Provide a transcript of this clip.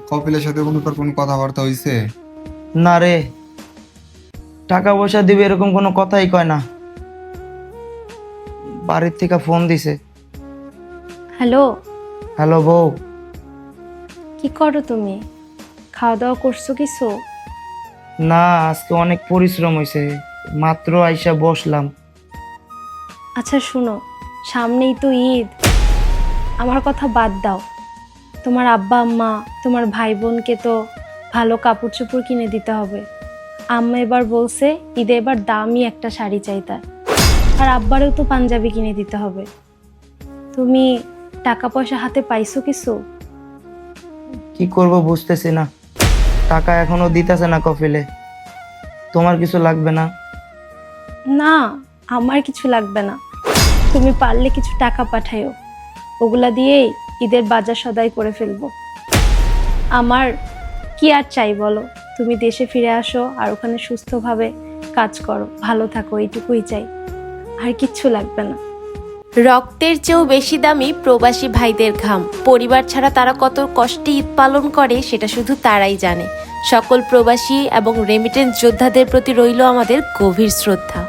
কপিলের সাথে কোনো কথাবার্তা হয়েছে? না রে, টাকা পয়সা দিবে এরকম কোনো কথাই কয় না। বাড়ির থেকে ফোন দিছে। হ্যালো, হ্যালো বউ। কি করো তুমি? খাওয়া দাওয়া করছো কিছু? না, আজকে অনেক পরিশ্রম হয়েছে, মাত্র আইসা বসলাম। আচ্ছা শুনো, সামনেই তো ঈদ। আমার কথা বাদ দাও, তোমার আব্বা আম্মা তোমার ভাই বোনকে তো ভালো কাপড় চোপড় কিনে দিতে হবে। আম্মা এবার বলছে ঈদে এবার দামি একটা শাড়ি চাই তার, আর আব্বারেও তো পাঞ্জাবি কিনে দিতে হবে। তুমি টাকা পয়সা হাতে পাইছো কিছু? কি করব বুঝতেছি না, টাকা এখনো দিতেছে না কফিলে। তোমার কিছু লাগবে না? না, আমার কিছু লাগবে না। তুমি পারলে কিছু টাকা পাঠাইও, ওগুলা দিয়েই ঈদের বাজার সদাই করে ফেলবো। আমার কি আর চাই বলো? তুমি দেশে ফিরে আসো আর ওখানে সুস্থভাবে কাজ করো, ভালো থাকো, এইটুকুই চাই, আর কিচ্ছু লাগবে না। রক্তের চেয়েও বেশি দামি প্রবাসী ভাইদের ঘাম। পরিবার ছাড়া তারা কত কষ্টে ঈদ পালন করে সেটা শুধু তারাই জানে। সকল প্রবাসী এবং রেমিটেন্স যোদ্ধাদের প্রতি রইল আমাদের গভীর শ্রদ্ধা।